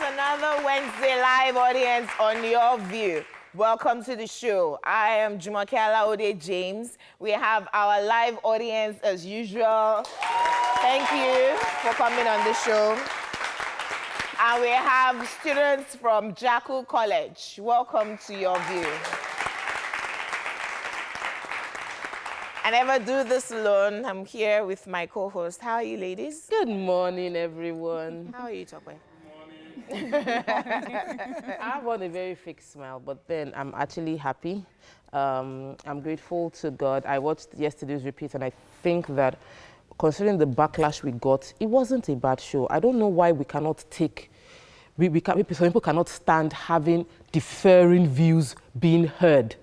Another Wednesday live audience on Your View. Welcome to the show. I am Jumoke Alaode James. We have our live audience as usual. Thank you for coming on the show. And we have students from Jackal College. Welcome to Your View. I never do this alone. I'm here with my co-host. How are you, ladies? Good morning, everyone. How are you, Tokwe? I have on a very fake smile, but then I'm actually happy. I'm grateful to God. I watched yesterday's repeat, and I think that considering the backlash we got, it wasn't a bad show. I don't know why we cannot take, some people cannot stand having differing views being heard.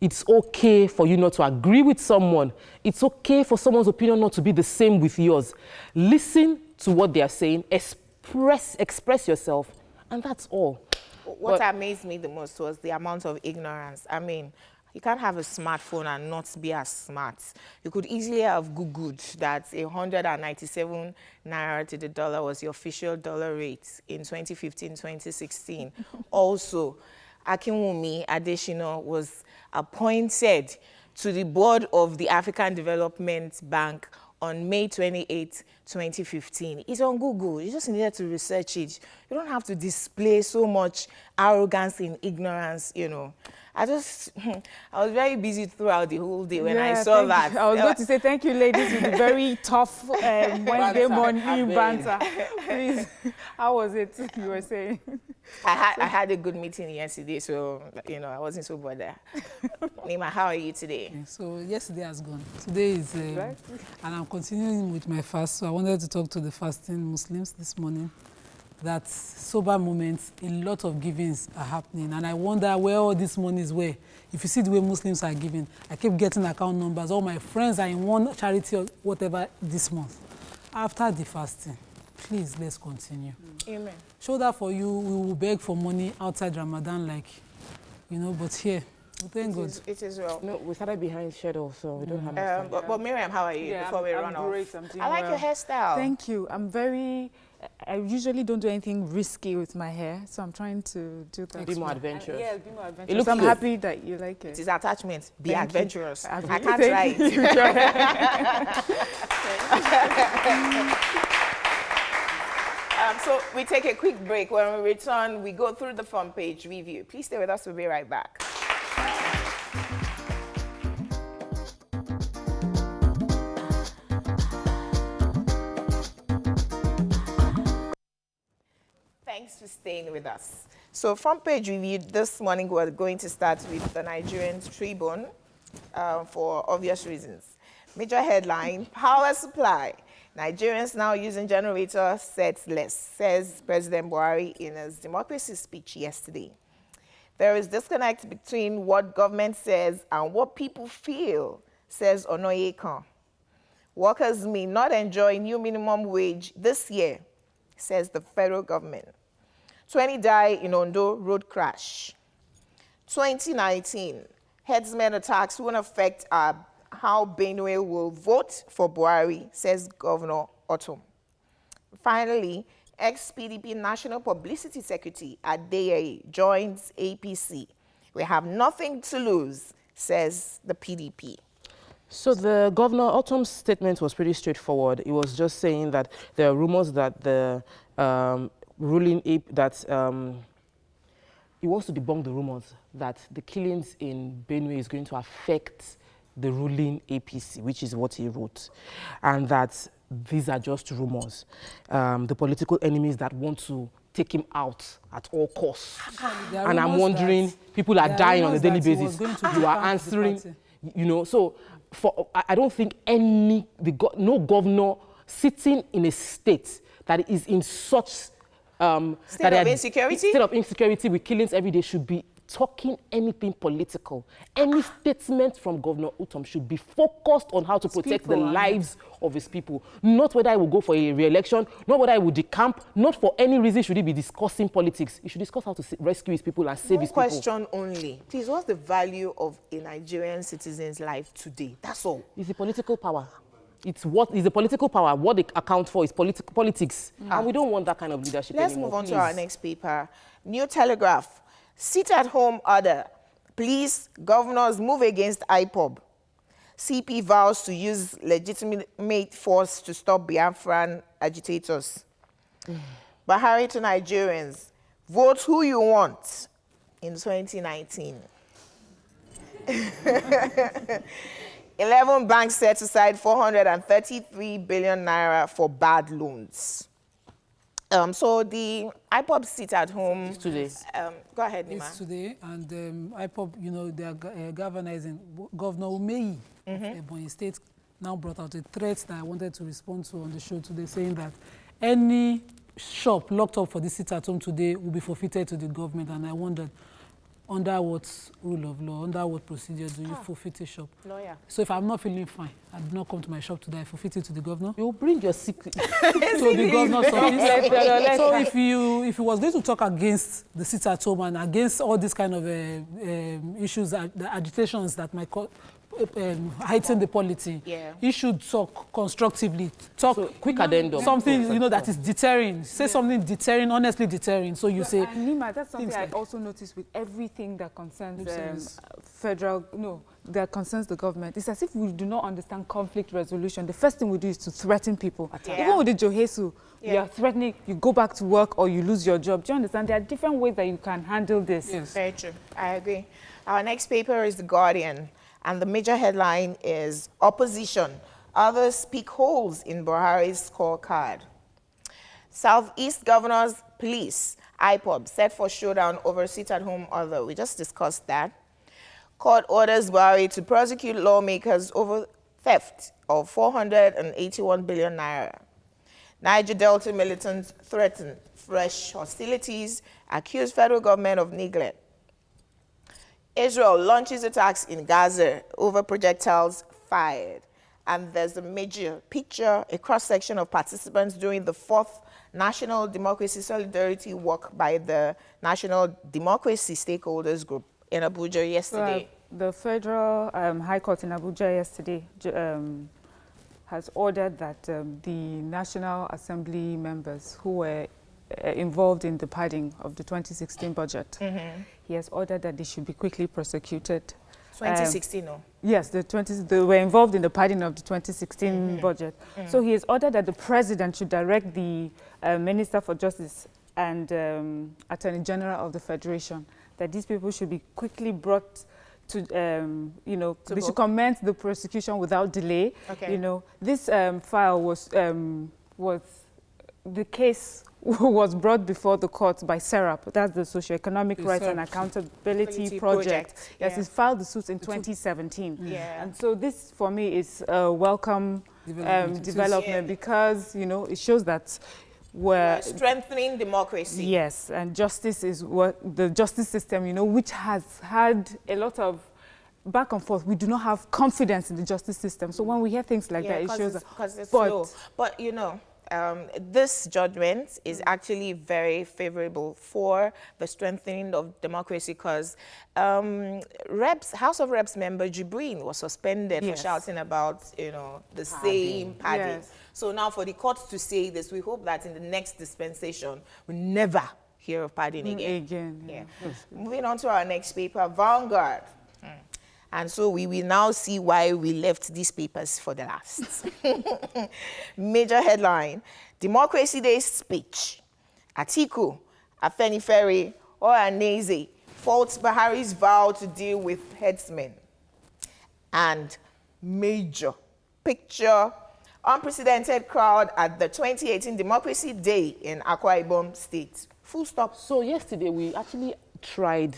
It's okay for you not to agree with someone. It's okay for someone's opinion not to be the same with yours. Listen to what they are saying, express yourself, and that's all. What amazed me the most was the amount of ignorance. I mean, you can't have a smartphone and not be as smart. You could easily have Googled that 197 naira to the dollar was the official dollar rate in 2015, 2016. Also, Akinwumi Adesina was appointed to the board of the African Development Bank on May 28, 2015. It's on Google. You just needed to research it. You don't have to display so much arrogance and ignorance, you know. I was very busy throughout the whole day when I saw that. I was going to say thank you, ladies, with the very tough Wednesday morning banter. Please, how was it you were saying? I had a good meeting yesterday, so, you know, I wasn't so bothered. Nima, how are you today? So yesterday has gone. Today is, and I'm continuing with my fast, so I wanted to talk to the fasting Muslims this morning. That sober moments, a lot of givings are happening, and I wonder where all this money is where. If you see the way Muslims are giving, I keep getting account numbers. All my friends are in one charity or whatever this month. After the fasting, please, let's continue. Amen. Show that for you, we will beg for money outside Ramadan, like, you know, but here, thank God. It is well. No, we started behind schedule, so we don't have much time. But Miriam, how are you before we run off? Great. I'm doing I like well. your hairstyle. Thank you. I usually don't do anything risky with my hair, so I'm trying to do that. Be more adventurous. Yeah, be more It adventurous. looks I'm good. happy that you like It it. is attachment. Be Thank you. adventurous. I Thank can't try it. So we take a quick break. When we return, we go through the front page review. Please stay with us. We'll be right back. Thanks for staying with us. So front page review this morning, we're going to start with the Nigerian Tribune for obvious reasons. Major headline, power supply. Nigerians now using generator sets less, says President Buhari in his democracy speech yesterday. There is disconnect between what government says and what people feel, says Onoyekan. Workers may not enjoy new minimum wage this year, says the federal government. 20 die in Ondo road crash. 2019, herdsmen attacks won't affect how Benue will vote for Buhari, says Governor Otom. Finally, ex-PDP National Publicity Secretary Adeyeye joins APC. We have nothing to lose, says the PDP. So the Governor Otom's statement was pretty straightforward. It was just saying that there are rumors that the he wants to debunk the rumors that the killings in Benue is going to affect the ruling APC, which is what he wrote, and that these are just rumors. The political enemies that want to take him out at all costs. And I'm wondering, people are dying on a daily basis. You are answering, you know, so I don't think no governor sitting in a state that is in such state of insecurity with killings every day should be talking anything political. Any statement from Governor Utom should be focused on how to protect the lives of his people. Not whether I will go for a re-election, not whether I will decamp, not for any reason should he be discussing politics. He should discuss how to rescue his people and save his people. One question only. Please, what's the value of a Nigerian citizen's life today? That's all. It's the political power. It's what is the political power. What they account for is politics. And we don't want that kind of leadership Let's anymore. move on to our next paper. New Telegraph. Sit-at-home order. Please, governors move against IPOB. CP vows to use legitimate force to stop Biafran agitators. Buhari to Nigerians. Vote who you want in 2019. 11 banks set aside 433 billion naira for bad loans. So the IPOB sit at home. Today. Go ahead, Nima. It's today, and IPOB, you know, they are galvanizing. Governor Umeyi of Ebonyi State now brought out a threat that I wanted to respond to on the show today, saying that any shop locked up for this sit-at-home today will be forfeited to the government. And I wondered, under what rule of law, under what procedure do you forfeit a shop? Lawyer. So if I'm not feeling fine, I do not come to my shop today, I forfeit it to the governor? You bring your secret. To the governor's office. So if you was going to talk against the sit-at-home and against all these kind of issues, the agitations that might heighten the polity, you should talk constructively. Talk So, quick addendum. something, you know, that is deterring. Say something deterring, honestly deterring. So you say... And Nima, that's something I like- also noticed with everything that concerns that concerns the government. It's as if we do not understand conflict resolution. The first thing we do is to threaten people. Even with the Johesu, you are threatening, you go back to work or you lose your job. Do you understand? There are different ways that you can handle this. Yes. Very true. I agree. Our next paper is The Guardian, and the major headline is Opposition. Others pick holes in Buhari's scorecard. Southeast governors, police, IPOB set for showdown over sit-at-home order. We just discussed that. Court orders Buhari to prosecute lawmakers over theft of 481 billion naira. Niger Delta militants threaten fresh hostilities, accuse federal government of neglect. Israel launches attacks in Gaza over projectiles fired. And there's a major picture, a cross-section of participants during the 4th National Democracy Solidarity Walk by the National Democracy Stakeholders Group in Abuja yesterday. The Federal High Court in Abuja yesterday has ordered that the National Assembly members who were involved in the padding of the 2016 budget, he has ordered that they should be quickly prosecuted. 2016, no? Yes, they were involved in the padding of the 2016 budget. So he has ordered that the president should direct the Minister for Justice and Attorney General of the Federation that these people should be quickly brought to, they should commence the prosecution without delay. Okay. You know, this file was the case was brought before the court by SERAP, that's the Socioeconomic Rights and Accountability Project. Yes, it filed the suit in 2017. Yeah. And so this, for me, is a welcome development because, you know, it shows that we're strengthening democracy. Yes, and justice is what the justice system, you know, which has had a lot of back and forth. We do not have confidence in the justice system. So when we hear things like that, it shows that. Because it's slow. But, you know, this judgment is actually very favorable for the strengthening of democracy because House of Reps member Jibrin was suspended for shouting about, you know, the same padding. Yes. So now for the court to say this, we hope that in the next dispensation, we never hear of padding again. Yeah. Moving on to our next paper, Vanguard. And so we will now see why we left these papers for the last. Major headline, Democracy Day speech. Atiku, Afenifere, or Aneze faults Buhari's vow to deal with headsmen. And major picture, unprecedented crowd at the 2018 Democracy Day in Akwa Ibom State. Full stop. So yesterday we actually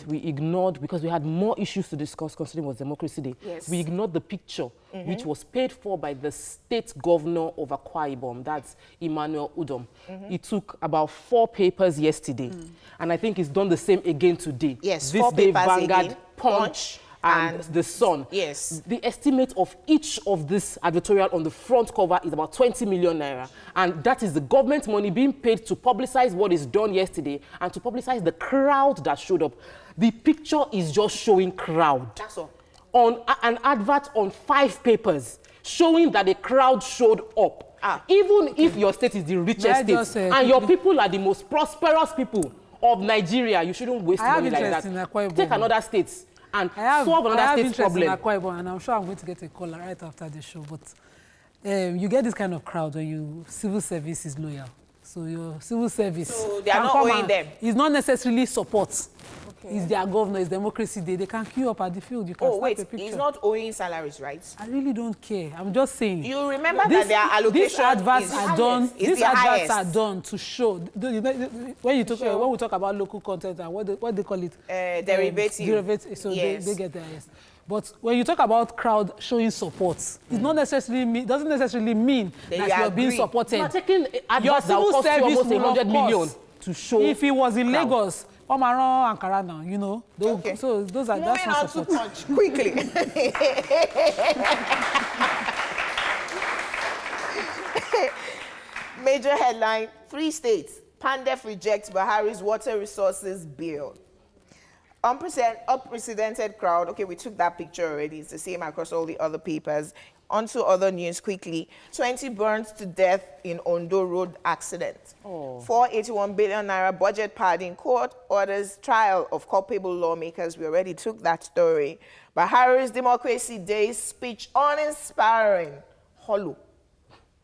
we ignored, because we had more issues to discuss considering it was Democracy Day. Yes. We ignored the picture, which was paid for by the state governor of Akwa Ibom, that's Emmanuel Udom. It took about 4 papers yesterday, and I think he's done the same again today. Yes, this 4 day, papers Vanguard, again. Punch, and The Sun. Yes. The estimate of each of this advertorial on the front cover is about 20 million naira. And that is the government money being paid to publicize what is done yesterday and to publicize the crowd that showed up. The picture is just showing crowd. That's all. On an advert on 5 papers. showing that a crowd showed up. Even if your state is the richest state and your people are the most prosperous people of Nigeria, you shouldn't waste money like that. Take another state and solve another state's problem. And I'm sure I'm going to get a call right after the show. But you get this kind of crowd when you civil service is loyal. So your civil service, so they are not owing them. It's not necessarily support. Okay. It's their governor, it's Democracy Day. They can queue up at the field. You can snap a picture. He's not owing salaries, right? I really don't care. I'm just saying. You remember that their allocation these adverts are done. These adverts are done to show. When we talk about local content and what they call it, derivative. So yes. they get the highest. But when you talk about crowd showing support, it doesn't necessarily mean that you're being supported. You're taking adverts that will cost you almost 100 million to show. If he was in Lagos, Omaron Ankara now, you know. Okay. So that's not support. Moving on too much quickly. Major headline: 3 states. Pandef rejects Buhari's water resources bill. Unprecedented crowd. Okay, we took that picture already. It's the same across all the other papers. On to other news quickly. 20 burned to death in Ondo road accident. 481 billion naira budget pardon. Court orders trial of culpable lawmakers. We already took that story. Buhari's Democracy Day speech uninspiring. Hollow,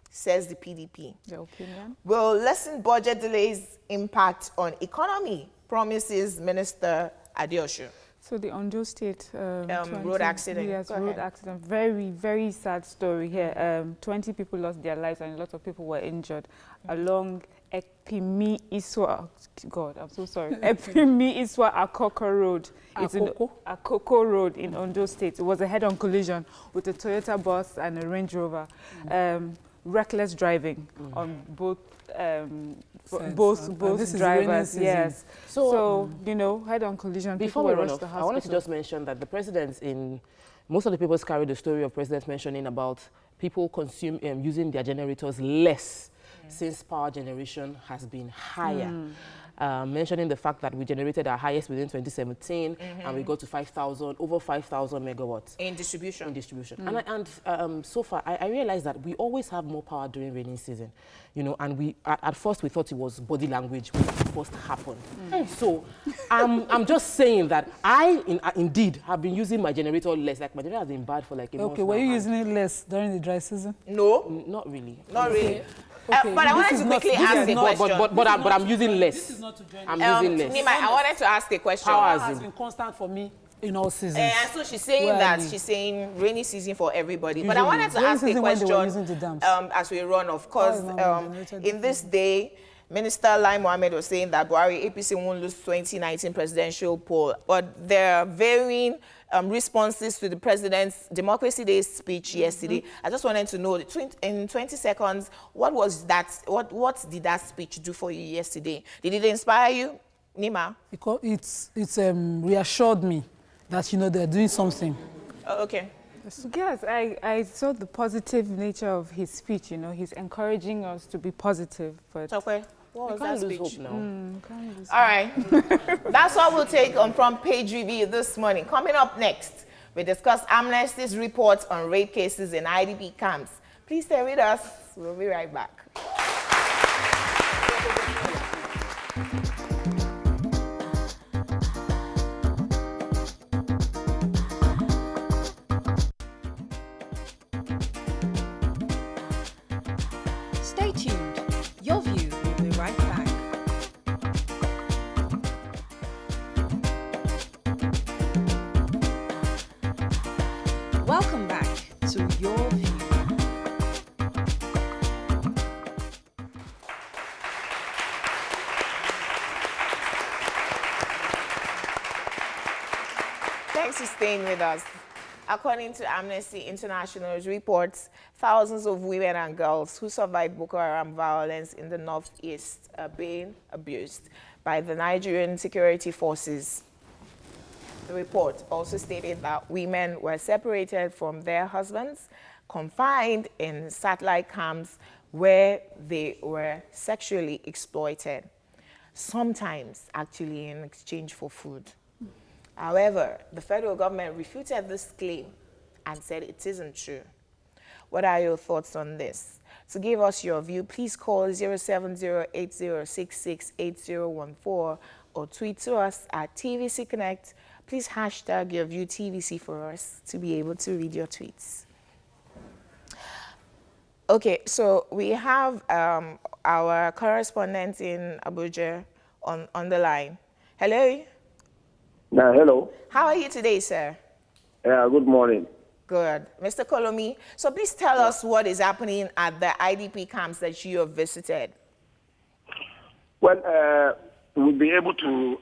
says the PDP. Your opinion? Will lessen budget delays impact on economy, promises Minister Adeosun. So the Ondo State road accident. Yes, road accident. Very, very sad story here. 20 people lost their lives and a lot of people were injured along Epimi Iswa. God, I'm so sorry. Epimi Iswa Akoko Road. It's Akoko Road in Ondo State. It was a head-on collision with a Toyota bus and a Range Rover. Reckless driving on both drivers. Yes. So you know, head-on collision. Before we run off, I wanted to just mention that the presidents in most of the papers carry the story of presidents mentioning about people using their generators less since power generation has been higher. Mentioning the fact that we generated our highest within 2017 and we got to over 5,000 megawatts. In distribution. And so far, I realized that we always have more power during rainy season, you know, and we, at first we thought it was body language when it first happened. So I'm just saying that I indeed have been using my generator less. Like my generator has been bad for like a month. Okay, were you using it less during the dry season? No. Not really. Not really. Okay. But I wanted to quickly ask a question. But I'm using less. This is not to join I'm using less. Nima, I wanted to ask a question. Power has been constant for me in all seasons. And so she's saying she's saying rainy season for everybody. But I wanted to ask a question as we run off. Because in this day, Minister Lai Mohammed was saying that Buhari APC won't lose 2019 presidential poll. But there are varying responses to the president's Democracy Day speech yesterday. I just wanted to know, in 20 seconds, what was that? What did that speech do for you yesterday? Did it inspire you, Nima? It's reassured me that, you know, they're doing something. Okay. Yes, I saw the positive nature of his speech. You know, he's encouraging us to be positive. But okay. What was that speech? Hope now. All right. That's all we'll take on Front Page Review this morning. Coming up next, we discuss Amnesty's report on rape cases in IDP camps. Please stay with us. We'll be right back. Stay tuned. Your View will be right back. Welcome back to Your View. Thanks for staying with us. According to Amnesty International's reports, thousands of women and girls who survived Boko Haram violence in the northeast are being abused by the Nigerian security forces. The report also stated that women were separated from their husbands, confined in satellite camps where they were sexually exploited, sometimes actually in exchange for food. However, the federal government refuted this claim and said it isn't true. What are your thoughts on this? To give us your view, please call 07080668014 or tweet to us at TVC Connect. Please hashtag your view TVC for us to be able to read your tweets. Okay, so we have our correspondent in Abuja on the line. Hello? Hello. How are you today, sir? Good morning. Good. Mr. Kolomi, so please tell us what is happening at the IDP camps that you have visited. Well, I'll be able to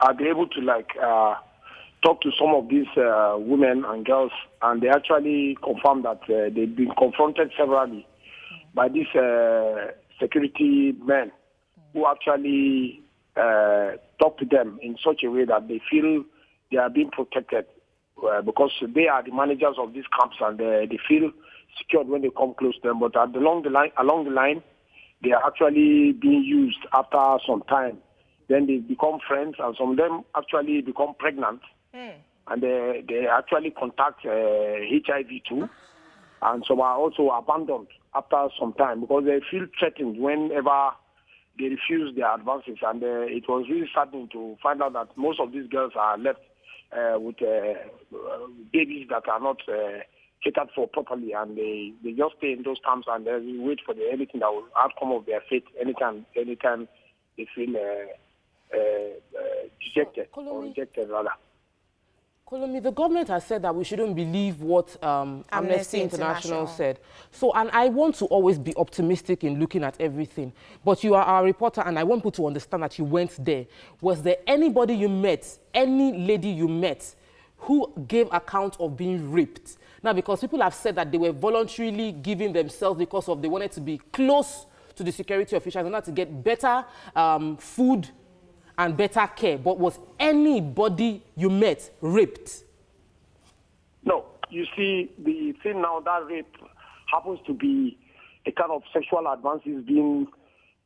talk to some of these women and girls, and they actually confirmed that they've been confronted severally by these security men who actually talk to them in such a way that they feel they are being protected because they are the managers of these camps, and they feel secured when they come close to them. But along the line, they are actually being used after some time. Then they become friends, and some of them actually become pregnant, and they actually contact HIV too, and some are also abandoned after some time because they feel threatened whenever they refuse their advances. And it was really saddening to find out that most of these girls are left with babies that are not catered for properly, and they just stay in those camps and they wait for anything that will outcome of their fate anytime they feel dejected or rejected rather. Kolomi, the government has said that we shouldn't believe what Amnesty International said. So, and I want to always be optimistic in looking at everything. But you are our reporter, and I want people to understand that you went there. Was there anybody you met, any lady you met, who gave account of being raped? Now, because people have said that they were voluntarily giving themselves because they wanted to be close to the security officials in order to get better food and better care. But was anybody you met raped? No. You see, the thing now, that rape happens to be a kind of sexual advances being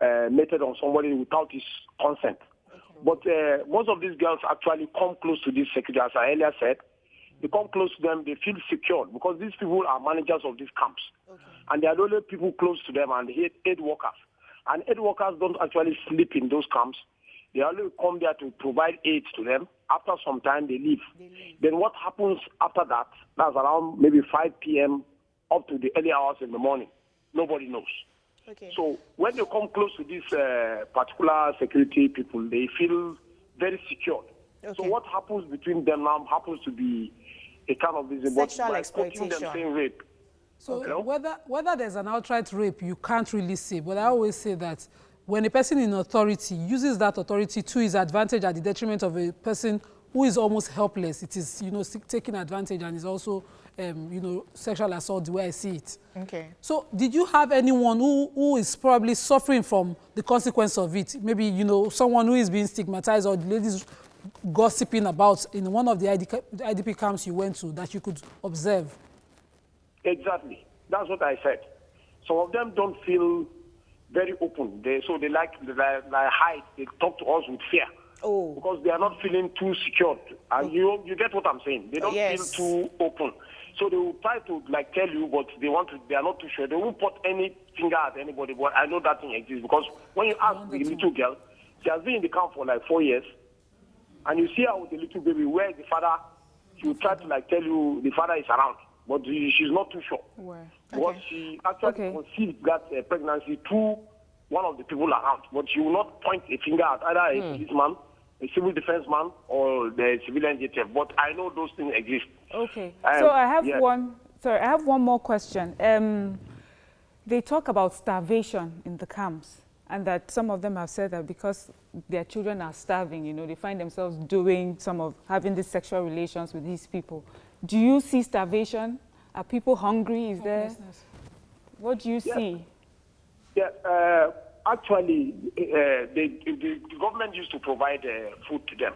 meted on somebody without his consent. Okay. But most of these girls actually come close to this security, as I earlier said. They come close to them, they feel secure because these people are managers of these camps. Okay. And they are the only people close to them, and aid workers. And aid workers don't actually sleep in those camps. They only come there to provide aid to them. After some time, they leave. Then what happens after that? That's around maybe 5 p.m. up to the early hours in the morning. Nobody knows. Okay. So when they come close to these particular security people, they feel very secure. Okay. So what happens between them now happens to be a kind of sexual exploitation. Them saying rape. So whether there's an outright rape, you can't really say. But I always say that when a person in authority uses that authority to his advantage at the detriment of a person who is almost helpless, it is, taking advantage, and is also, sexual assault the way I see it. Okay. So did you have anyone who is probably suffering from the consequence of it? Maybe, someone who is being stigmatized, or the ladies gossiping about in one of the IDP camps you went to that you could observe? Exactly. That's what I said. Some of them don't feel very open. They like hide. They talk to us with fear. Oh. Because they are not feeling too secured. And you get what I'm saying. They don't feel too open. So they will try to tell you, but they are not too sure. They won't put any finger at anybody, but I know that thing exists. Because when you ask the little girl, she has been in the camp for 4 years, and you see her with the little baby, where the father, she will try to tell you the father is around. But she's not too sure. Where? Because she actually conceived that pregnancy through one of the people around. But she will not point a finger at either a policeman, a civil defense man, or the civilian JTF. But I know those things exist. Okay. So I have I have one more question. They talk about starvation in the camps, and that some of them have said that because their children are starving, they find themselves having these sexual relations with these people. Do you see starvation? Are people hungry? Is there? What do you see? Yeah, actually, the government used to provide food to them,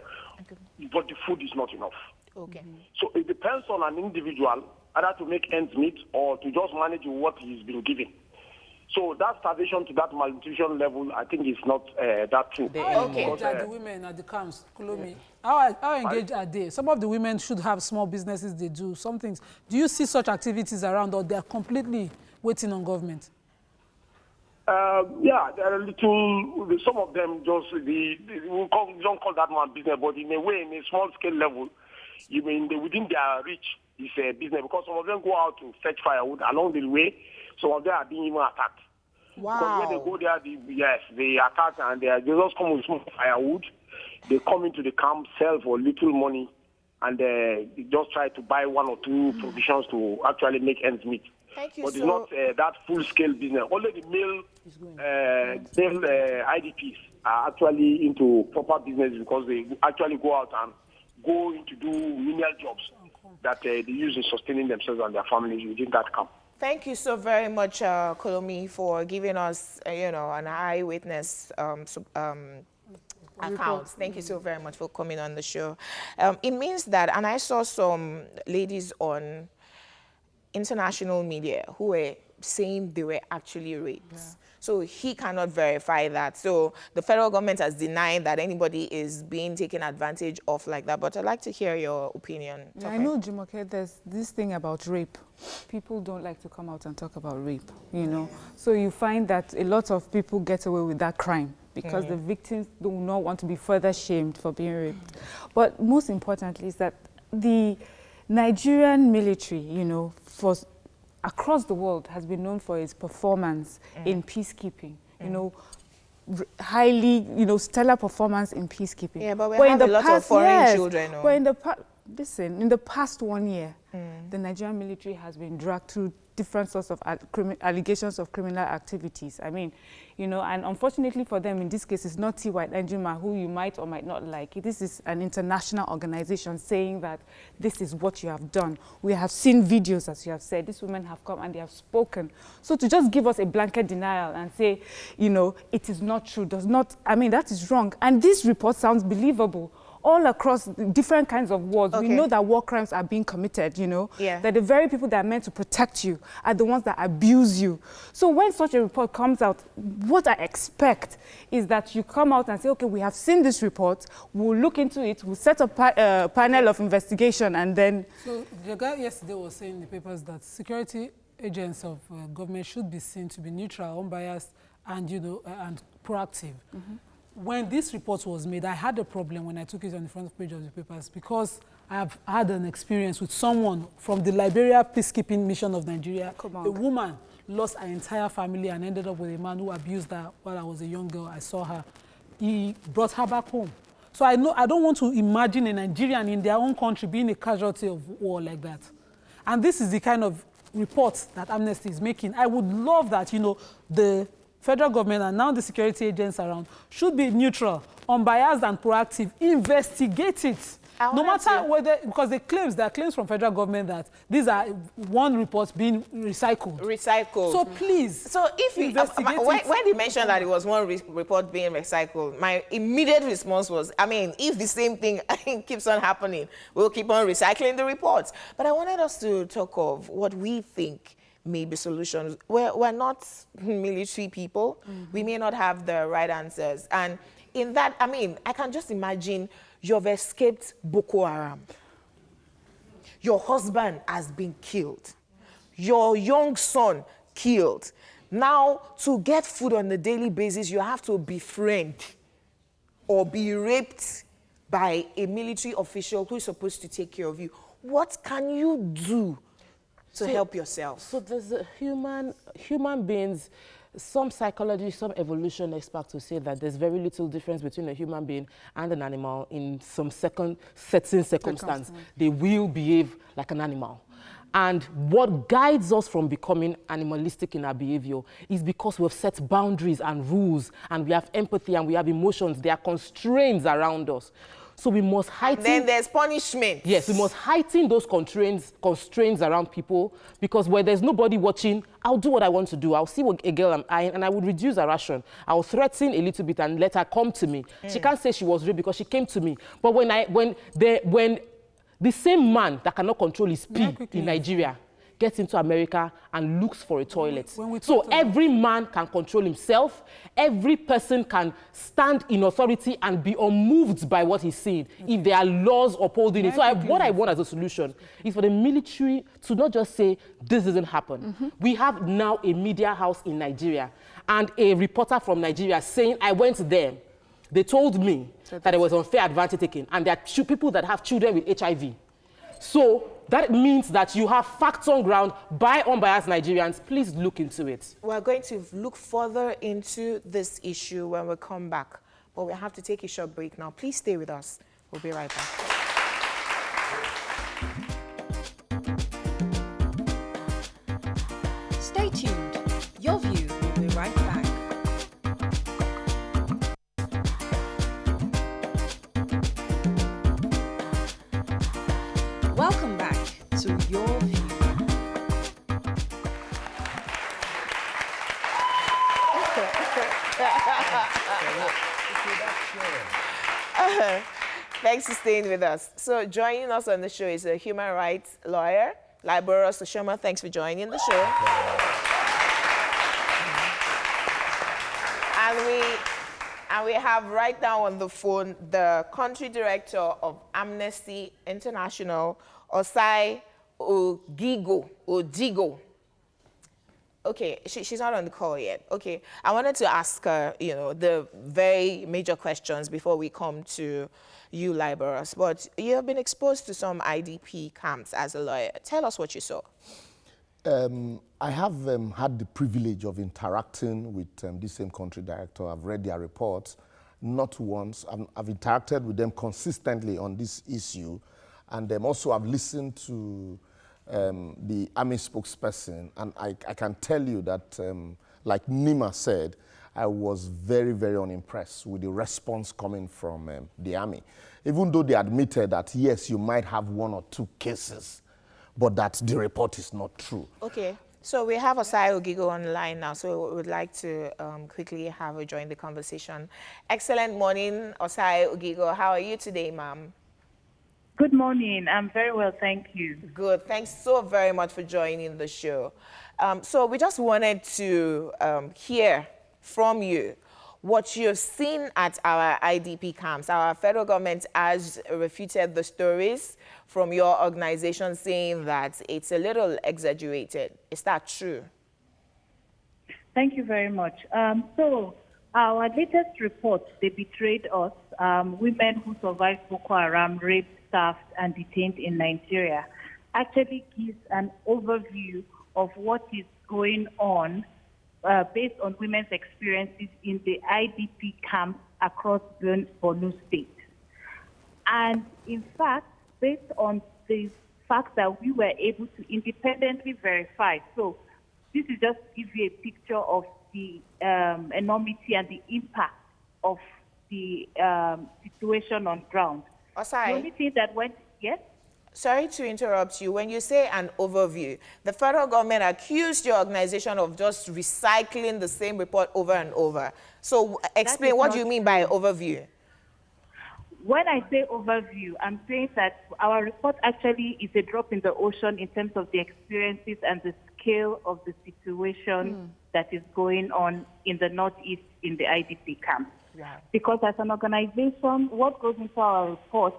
but the food is not enough. Okay. So it depends on an individual either to make ends meet or to just manage what he's been given. So that starvation to that malnutrition level, I think, is not that true. How engaged are the women at the camps, Kolomi? How engaged are they? Some of the women should have small businesses they do, some things. Do you see such activities around, or they're completely waiting on government? Yeah, there are little, some of them just, we don't call that one business, but in a way, in a small scale level, you mean within their reach is a business, because some of them go out to fetch firewood along the way, some of them are being even attacked. Wow. Because when they go there, they attack and they just come with small firewood. They come into the camp, sell for little money, and they just try to buy 1 or 2 provisions to actually make ends meet. Thank you. But it's not that full-scale business. Only the male IDPs are actually into proper business because they actually go out and go into do menial jobs that they use in sustaining themselves and their families within that camp. Thank you so very much, Kolomi, for giving us, an eyewitness accounts. Thank you so very much for coming on the show. It means that, and I saw some ladies on international media who were saying they were actually raped. Yeah. So he cannot verify that. So the federal government has denied that anybody is being taken advantage of like that. But I'd like to hear your opinion. Yeah, I know, Jumoke, there's this thing about rape. People don't like to come out and talk about rape, So you find that a lot of people get away with that crime because the victims do not want to be further shamed for being raped. But most importantly is that the Nigerian military, for across the world has been known for its performance in peacekeeping, highly, stellar performance in peacekeeping. Yeah, but we have a lot of foreign children. But in the past 1 year, the Nigerian military has been dragged through different sorts of allegations of criminal activities. I mean, and unfortunately for them, in this case, it's not T.Y. Danjuma, who you might or might not like. This is an international organization saying that this is what you have done. We have seen videos, as you have said. These women have come and they have spoken. So to just give us a blanket denial and say, it is not true, that is wrong. And this report sounds believable. All across different kinds of wars, we know that war crimes are being committed, that the very people that are meant to protect you are the ones that abuse you. So when such a report comes out, what I expect is that you come out and say, okay, we have seen this report, we'll look into it, we'll set up a panel of investigation, and then... So the guy yesterday was saying in the papers that security agents of government should be seen to be neutral, unbiased, and, and proactive. When this report was made, I had a problem when I took it on the front page of the papers because I have had an experience with someone from the Liberia peacekeeping mission of Nigeria. A woman lost her entire family and ended up with a man who abused her while I was a young girl. I saw her. He brought her back home. So I don't want to imagine a Nigerian in their own country being a casualty of war like that. And this is the kind of report that Amnesty is making. I would love that, the federal government and now the security agents around should be neutral, unbiased and proactive. Investigate it. No matter whether, because there are claims from federal government that these are one report being recycled. So please. So if you, when they mentioned that it was one report being recycled, my immediate response was, if the same thing keeps on happening, we'll keep on recycling the reports. But I wanted us to talk of what we think may be solutions. We're not military people. We may not have the right answers. And in that, I can just imagine you've escaped Boko Haram. Your husband has been killed. Your young son killed. Now, to get food on a daily basis, you have to befriend or be raped by a military official who is supposed to take care of you. What can you do to help yourself? So there's a human beings, some psychologists, some evolution experts will say that there's very little difference between a human being and an animal in some certain circumstance. They will behave like an animal. And what guides us from becoming animalistic in our behavior is because we've set boundaries and rules, and we have empathy and we have emotions. There are constraints around us. So we must heighten... Then there's punishment. Yes, we must heighten those constraints around people, because where there's nobody watching, I'll do what I want to do. I'll see a girl I'm eyeing and I would reduce her ration. I'll threaten a little bit and let her come to me. She can't say she was raped because she came to me. But when the same man that cannot control his pee in Nigeria gets into America and looks for a toilet. When So every man can control himself. Every person can stand in authority and be unmoved by what he's seeing if there are laws upholding it. So what I want as a solution is for the military to not just say, this doesn't happen. We have now a media house in Nigeria and a reporter from Nigeria saying, I went there. They told me that there was unfair advantage taken, and there are people that have children with HIV. So that means that you have facts on ground by unbiased Nigerians. Please look into it. We're going to look further into this issue when we come back, but we have to take a short break now. Please stay with us. We'll be right back. Stay tuned. Your View will be right back. Welcome back to Your View. Thanks for staying with us. So joining us on the show is a human rights lawyer, Liberos Oshoma. Thanks for joining the show. And we have right now on the phone the country director of Amnesty International, Osai Ogigo. Okay, she's not on the call yet. Okay, I wanted to ask her, the very major questions before we come to you, Liberos. But you have been exposed to some IDP camps as a lawyer. Tell us what you saw. I have had the privilege of interacting with this same country director. I've read their reports, not once. I've interacted with them consistently on this issue, and also I've listened to the army spokesperson, and I can tell you that, like Nima said, I was very, very unimpressed with the response coming from the army. Even though they admitted that, yes, you might have one or two cases, but that the report is not true. Okay, so we have Osai Ogigo online now, so we would like to quickly have her join the conversation. Excellent morning, Osai Ogigo. How are you today, ma'am? Good morning. I'm very well, thank you. Good. Thanks so very much for joining the show. So we just wanted to hear from you what you've seen at our IDP camps. Our federal government has refuted the stories from your organization saying that it's a little exaggerated. Is that true? Thank you very much. So our latest report, They Betrayed Us, Women Who Survived Boko Haram, Raped, Starved, and Detained in Nigeria, actually gives an overview of what is going on based on women's experiences in the IDP camps across Borno State. And in fact, based on the fact that we were able to independently verify, so this is just to give you a picture of the enormity and the impact of the situation on ground. Osai, the only thing that went, yes? Sorry to interrupt you. When you say an overview, the federal government accused your organization of just recycling the same report over and over. So explain, what do you mean by overview? When I say overview, I'm saying that our report actually is a drop in the ocean in terms of the experiences and the scale of the situation that is going on in the Northeast in the IDP camp. Yeah. Because as an organization, what goes into our report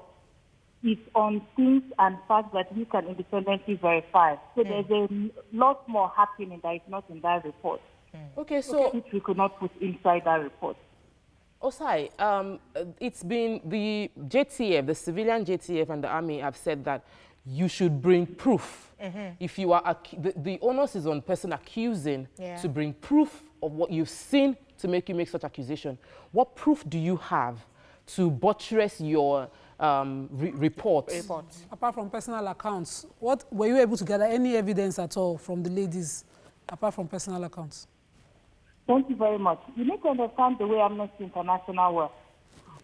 is on things and facts that we can independently verify. So there's a lot more happening that is not in that report. Okay, so which we could not put inside that report. Osai, it's been the JTF, the civilian JTF and the army have said that you should bring proof. If you are, the onus is on person accusing to bring proof of what you've seen to make you make such accusation. What proof do you have to buttress your reports? Apart from personal accounts, what were you able to gather any evidence at all from the ladies, apart from personal accounts? Thank you very much. You need to understand the way Amnesty International works.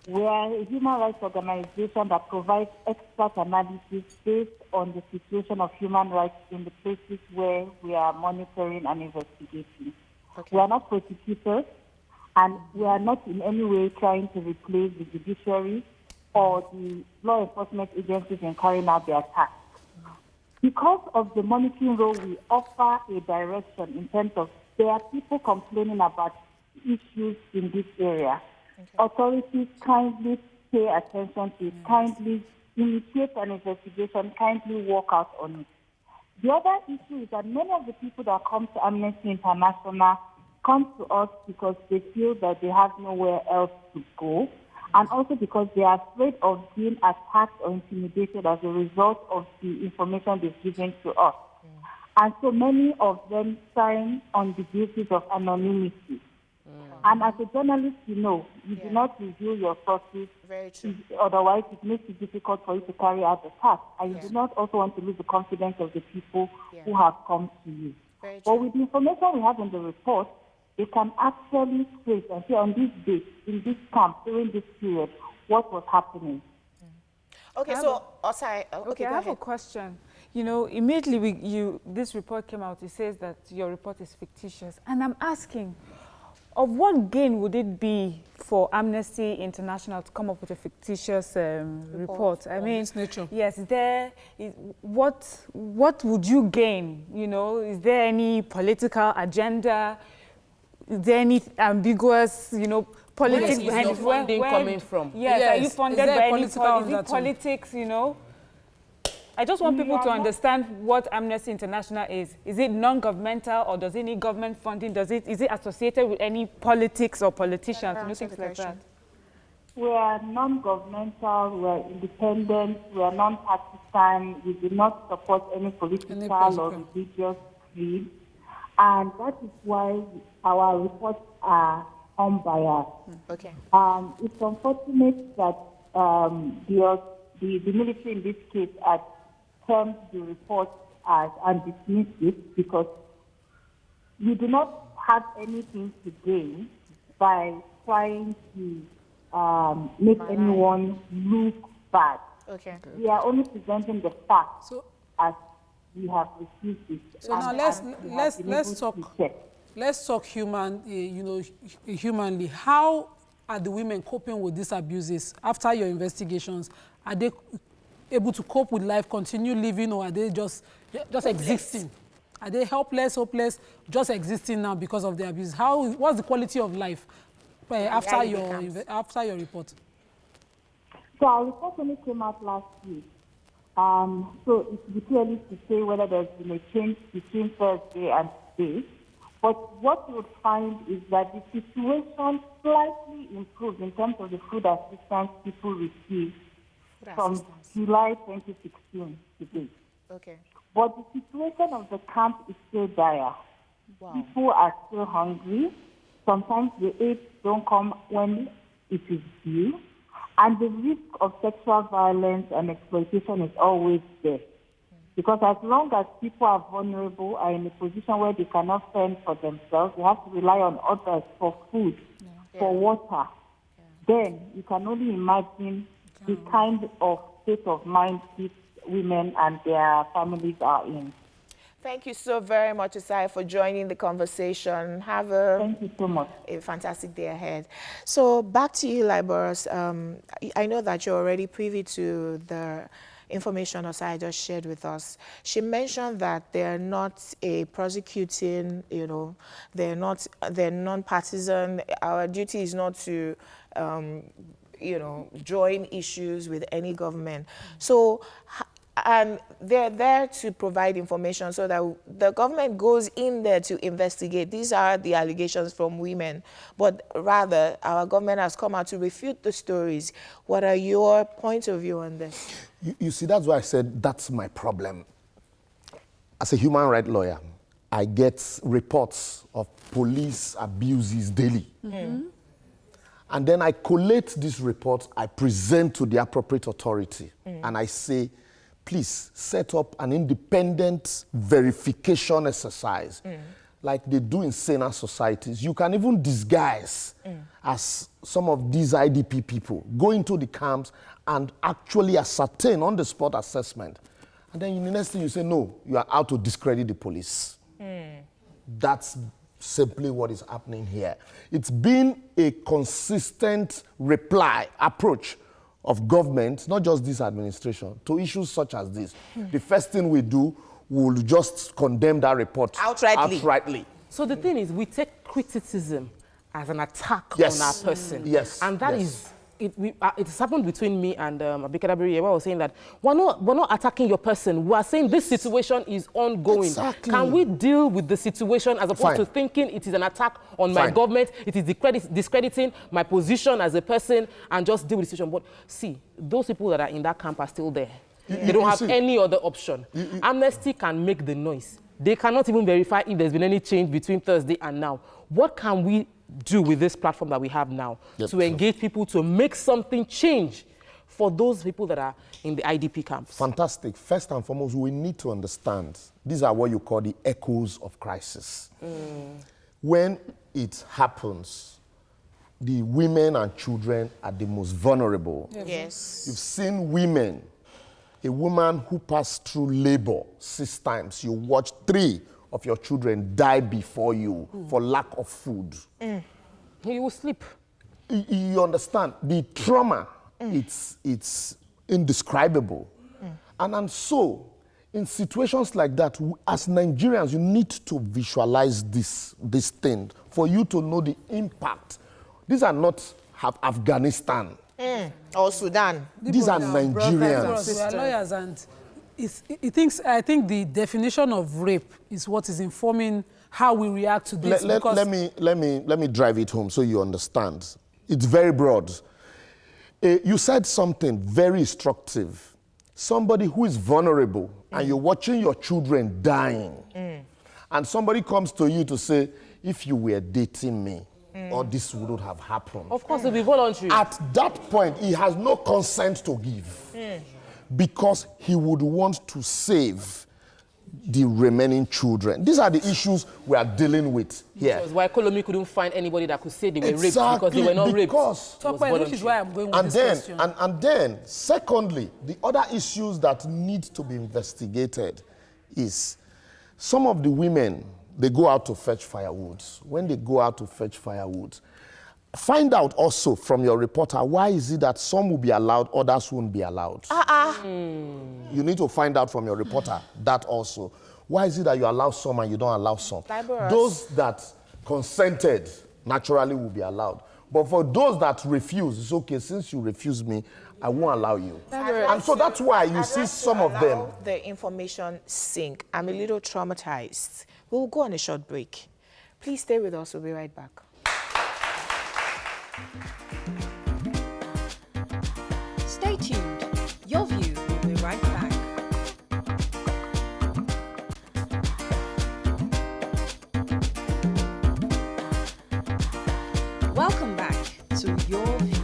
We are a human rights organization that provides expert analysis based on the situation of human rights in the places where we are monitoring and investigating. Okay. We are not prosecutors, and we are not in any way trying to replace the judiciary or the law enforcement agencies in carrying out their tasks. because of the monitoring role, we offer a direction in terms of there are people complaining about issues in this area. Okay. Authorities kindly pay attention to it, kindly initiate an investigation, kindly work out on it. The other issue is that many of the people that come to Amnesty International come to us because they feel that they have nowhere else to go, and also because they are afraid of being attacked or intimidated as a result of the information they've given to us. And so many of them sign on the basis of anonymity. And as a journalist, you know, you do not reveal your sources. Very true. Otherwise, it makes it difficult for you to carry out the task. And you do not also want to lose the confidence of the people who have come to you. Very but true. with the information we have in the report, they can actually trace and say on this date, in this camp, during this period, what was happening. Okay, so, Osai, okay, I have a question. You know, immediately this report came out, it says that your report is fictitious. And I'm asking, of what gain would it be for Amnesty International to come up with a fictitious report? I mean, yes, what would you gain? You know, is there any political agenda? Is there any ambiguous, you know, politics behind it? Where funding coming from? Yes, are you funded by any politics, you know? I just want people to understand what Amnesty International is. Is it non-governmental, or does it need government funding? Is it associated with any politics or politicians? You know, things like that. We are non-governmental, we are independent, we are non-partisan, we do not support any political or religious creed. And that is why our reports are unbiased. Okay. It's unfortunate that the military in this case had termed the report as and dismissed it, because we do not have anything to gain by trying to make anyone look bad. Okay. We are only presenting the facts as we have received it. So now let's talk humanly. How are the women coping with these abuses after your investigations? Are they able to cope with life, continue living, or are they just existing? Are they helpless, hopeless, just existing now because of the abuse? What's the quality of life after your report? So our report only came out last week. So it's too early to say whether there's been a change between Thursday and today. But what you would find is that the situation slightly improved in terms of the food assistance people receive from July 2016 to date. Okay. But the situation of the camp is still dire. Wow. People are still hungry. Sometimes the aid don't come when it is due. And the risk of sexual violence and exploitation is always there. Because as long as people are vulnerable, are in a position where they cannot fend for themselves, they have to rely on others for food, for water, then you can only imagine the kind of state of mind these women and their families are in. Thank you so very much, Isaiah, for joining the conversation. Have a fantastic day ahead. So back to you, Liberus. I know that you're already privy to the information Osai just shared with us. She mentioned that they're not a prosecuting, you know, they're non-partisan. Our duty is not to, you know, join issues with any government. So, and they're there to provide information so that the government goes in there to investigate. These are the allegations from women, but rather our government has come out to refute the stories. What are your points of view on this? You see, that's why I said that's my problem. As a human rights lawyer, I get reports of police abuses daily. Mm-hmm. And then I collate these reports, I present to the appropriate authority, and I say, please set up an independent verification exercise like they do in saner societies. You can even disguise as some of these IDP people, go into the camps and actually ascertain on-the-spot assessment. And then the next thing you say, no, you are out to discredit the police. That's simply what is happening here. It's been a consistent approach of government, not just this administration, to issues such as this, the first thing we do, we'll just condemn that report outrightly. So the thing is, we take criticism as an attack Yes. on our person. Yes. And that is, it's happened between me and Abikadabiri. I was saying that we're not attacking your person. We are saying this situation is ongoing. Exactly. Can we deal with the situation as opposed to thinking it is an attack on my government, it is discrediting my position as a person, and just deal with the situation? But see, those people that are in that camp are still there. They don't have any other option. Amnesty can make the noise. They cannot even verify if there's been any change between Thursday and now. What can we do with this platform that we have now to engage people to make something change for those people that are in the IDP camps? Fantastic. First and foremost, we need to understand these are what you call the echoes of crisis. When it happens, the women and children are the most vulnerable. Yes. You've seen women, a woman who passed through labor 6 times, you watch 3 of your children die before you for lack of food. You will sleep. You understand? The trauma, it's indescribable. And so, in situations like that, as Nigerians, you need to visualize this thing for you to know the impact. These are not Afghanistan. Or Sudan. These are Nigerians. We are lawyers, and I think the definition of rape is what is informing how we react to this. Let me drive it home so you understand. It's very broad. You said something very instructive. Somebody who is vulnerable and you're watching your children dying, and somebody comes to you to say, if you were dating me, or this wouldn't have happened. Of course, it'll be voluntary. At that point, he has no consent to give because he would want to save the remaining children. These are the issues we are dealing with here. Because why Kolomi couldn't find anybody that could say they were raped because they were not raped. Which is why I'm going with this question. And then, secondly, the other issues that need to be investigated is some of the women, they go out to fetch firewood. When they go out to fetch firewood, find out also from your reporter, why is it that some will be allowed, others won't be allowed? You need to find out from your reporter that also. Why is it that you allow some and you don't allow some? Those that consented naturally will be allowed. But for those that refuse, it's okay, since you refuse me, I won't allow you. And so that's why you see some of them. The information sink. I'm a little traumatized. We'll go on a short break. Please stay with us. We'll be right back. Stay tuned. Your View will be right back. Welcome back to Your View.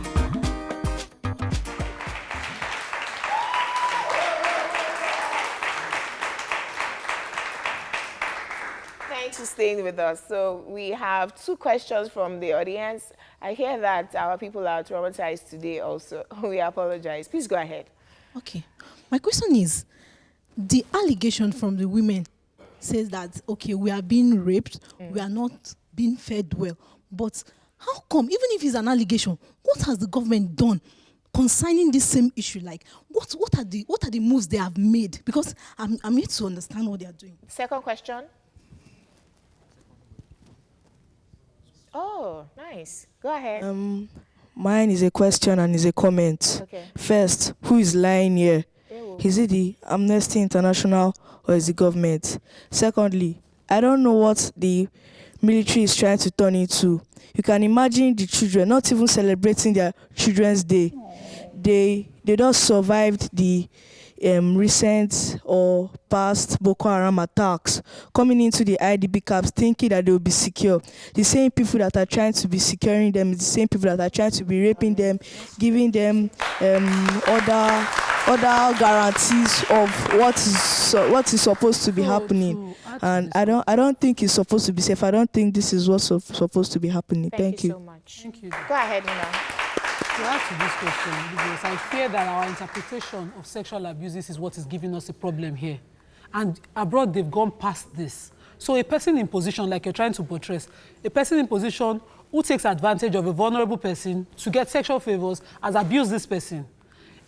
Thanks for staying with us. So we have 2 questions from the audience. I hear that our people are traumatized today also. We apologize. Please go ahead. Okay. My question is, the allegation from the women says that, okay, we are being raped, we are not being fed well. But how come, even if it's an allegation, what has the government done concerning this same issue? Like, what are the moves they have made? Because I'm here to understand what they are doing. Second question. Oh, nice. Go ahead. Mine is a question and is a comment. Okay. First, who is lying here? Is it the Amnesty International or is the government? Secondly, I don't know what the military is trying to turn into. You can imagine the children not even celebrating their Children's Day. They just survived the recent or past Boko Haram attacks, coming into the IDP camps thinking that they will be secure. The same people that are trying to be securing them is the same people that are trying to be raping them, giving them other guarantees of what is supposed to be happening. And I don't think it's supposed to be safe. I don't think this is what's supposed to be happening. Thank you so much. Thank you. Go ahead, Nina. To add to this question, because I fear that our interpretation of sexual abuses is what is giving us a problem here. And abroad, they've gone past this. So a person in position, like you're trying to portray, a person in position who takes advantage of a vulnerable person to get sexual favors has abused this person.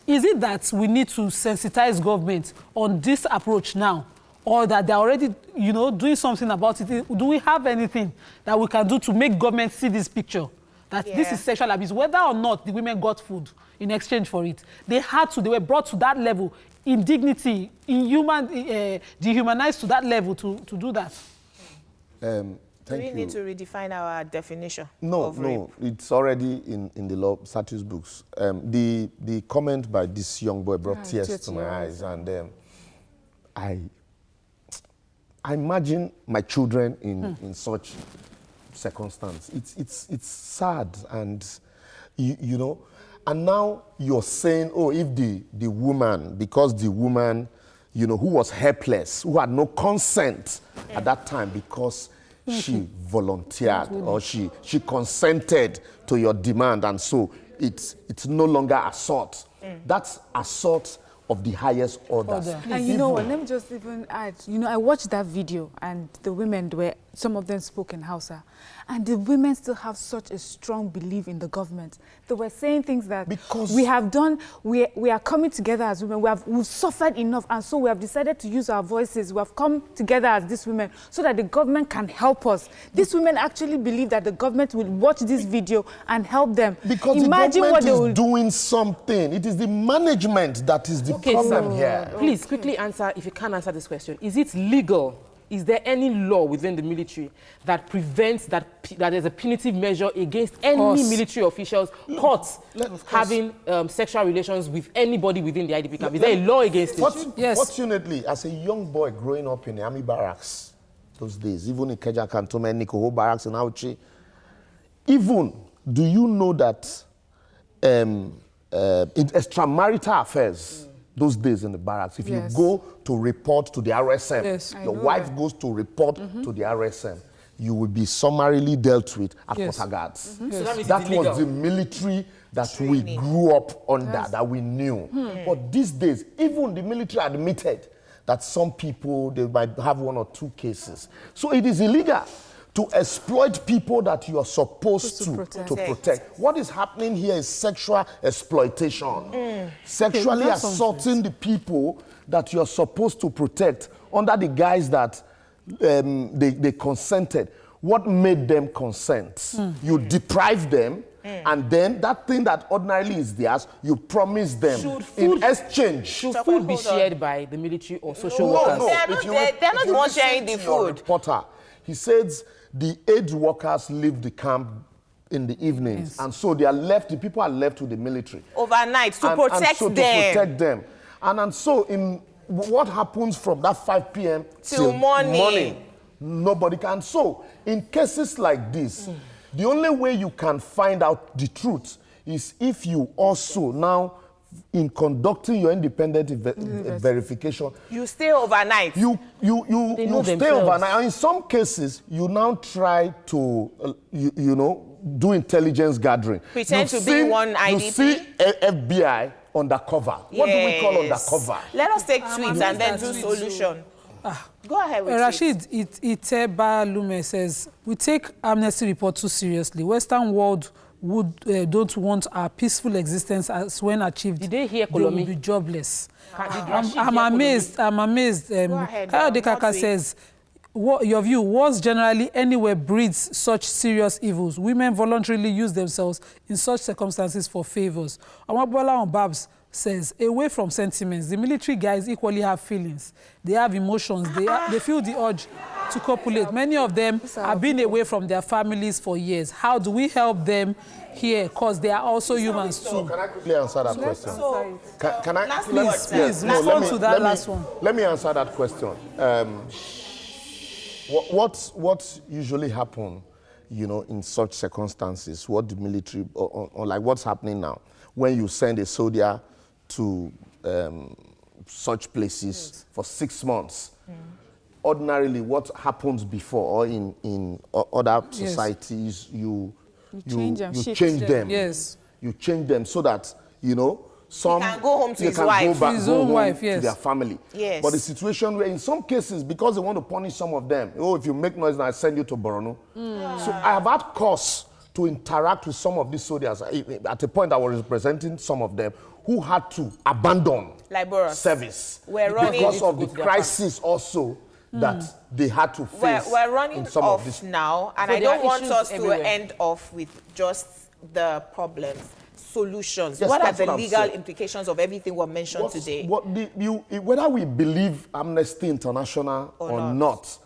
Is it that we need to sensitize government on this approach now, or that they're already, you know, doing something about it? Do we have anything that we can do to make government see this picture? That this is sexual abuse, whether or not the women got food in exchange for it. They were brought to that level, in dignity, dehumanized to that level to do that. Do we need to redefine our definition? No, it's already in the law statutes books. The comment by this young boy brought tears to my eyes, and I imagine my children in such circumstance. It's sad, and you know, and now you're saying, oh, if the woman, because the woman, you know, who was helpless, who had no consent at that time, because she volunteered or she consented to your demand, and so it's no longer assault. That's assault of the highest order. And you know what, let me just even add, you know, I watched that video, and the women some of them spoke in Hausa, and the women still have such a strong belief in the government. They were saying things that because we have done, we are coming together as women, we've suffered enough, and so we have decided to use our voices. We have come together as these women so that the government can help us. These women actually believe that the government will watch this video and help them. Because imagine the what they government will is doing something. It is the management that is the problem here. Please quickly answer, if you can answer this question. Is it legal? Is there any law within the military that prevents that there's a punitive measure against any military officials caught having sexual relations with anybody within the IDP camp? Is there a law against it? Yes. Fortunately, as a young boy growing up in the army barracks those days, even in Keja Cantonment, Nikoho barracks in Auchi, even, do you know that in extramarital affairs, those days in the barracks, if you go to report to the RSM, your wife goes to report to the RSM, you will be summarily dealt with at Porter Guards. So that was the military that we grew up under, that we knew. But these days, even the military admitted that some people, they might have 1 or 2 cases. So it is illegal to exploit people that you are supposed to protect. What is happening here is sexual exploitation. Sexually assaulting the people that you are supposed to protect under the guise that they consented. What made them consent? You deprive them, and then that thing that ordinarily is theirs, you promise them in exchange. Should food be shared by the military or social workers? No, they're not the ones sharing the food. Reporter, he says the aid workers leave the camp in the evenings, and so they are left. The people are left with the military overnight to protect them. And so in what happens from that 5 p.m. till morning, nobody can. So in cases like this, the only way you can find out the truth is if you also now, in conducting your independent verification, you stay overnight. You stay overnight. And in some cases, you now try to, do intelligence gathering. Pretend to be one IDP. You see FBI undercover. What do we call undercover? Let us take tweets and then do solution. Go ahead with Rashid Iteba Lume says, we take Amnesty report too seriously. Western world don't want our peaceful existence as when achieved. Did they hear they will be jobless. I'm amazed. Kayode Kaka says, your view, wars generally anywhere breeds such serious evils. Women voluntarily use themselves in such circumstances for favors. Amabola on Babs says, away from sentiments, the military guys equally have feelings. They have emotions. They feel the urge to copulate. Many of them have been away from their families for years. How do we help them here? Because they are also humans too. Can I quickly answer that question? Can I? Please respond to that last one. Let me answer that question. What usually happens, in such circumstances, what the military, or like what's happening now, when you send a soldier to such places for 6 months, ordinarily what happens before, or in other societies, you change them. Yes. You change them so that, some can go home to his wife. Yes. To their family. Yes. But the situation where in some cases, because they want to punish some of them, if you make noise, now I send you to Borno. So I have had cause to interact with some of these soldiers. At a point, I was representing some of them who had to abandon service because of the crisis also that they had to face. We're running in some off of this. now, and So I there don't are want us issues to end off with just the problems. Solutions. Yes, What are that's the what I'm legal saying. implications of everything we're mentioned today? Whether we believe Amnesty International or not,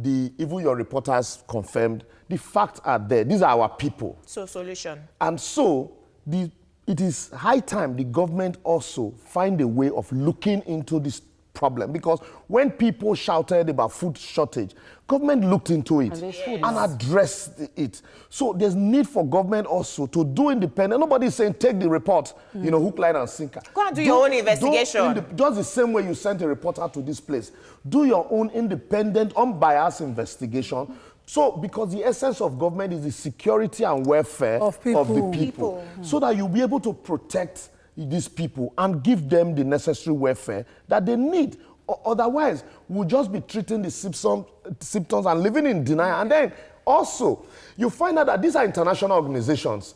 even your reporters confirmed, the facts are there. These are our people. So solution. And so it is high time the government also find a way of looking into this problem, because when people shouted about food shortage, government looked into it and addressed it. So there's need for government also to do independent. Nobody's saying take the report, hook, line, and sinker. Go and do your own investigation. Just the same way you sent a reporter to this place. Do your own independent, unbiased investigation. So, because the essence of government is the security and welfare of the people. So that you'll be able to protect these people and give them the necessary welfare that they need. Otherwise, we'll just be treating the symptoms and living in denial. And then also, you find out that these are international organizations.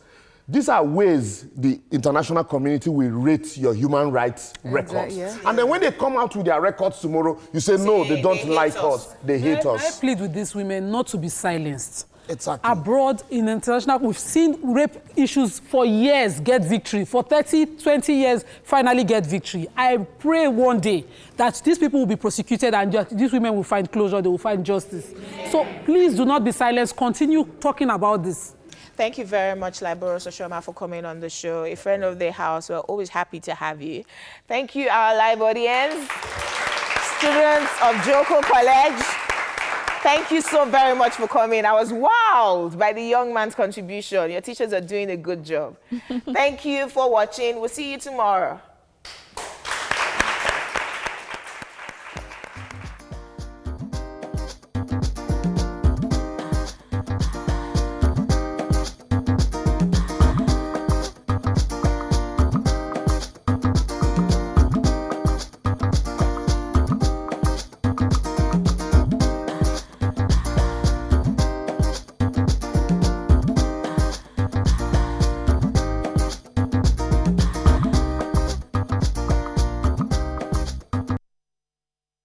These are ways the international community will rate your human rights records. And then when they come out with their records tomorrow, you say, no, they don't like us. They hate us. I plead with these women not to be silenced. Exactly. Abroad, in international, we've seen rape issues for years get victory. For 30, 20 years, finally get victory. I pray one day that these people will be prosecuted and these women will find closure, they will find justice. So please do not be silenced. Continue talking about this. Thank you very much, Liboros Oshoma, for coming on the show. A friend of the house, we're always happy to have you. Thank you, our live audience, students of Joko College. Thank you so very much for coming. I was wowed by the young man's contribution. Your teachers are doing a good job. Thank you for watching. We'll see you tomorrow.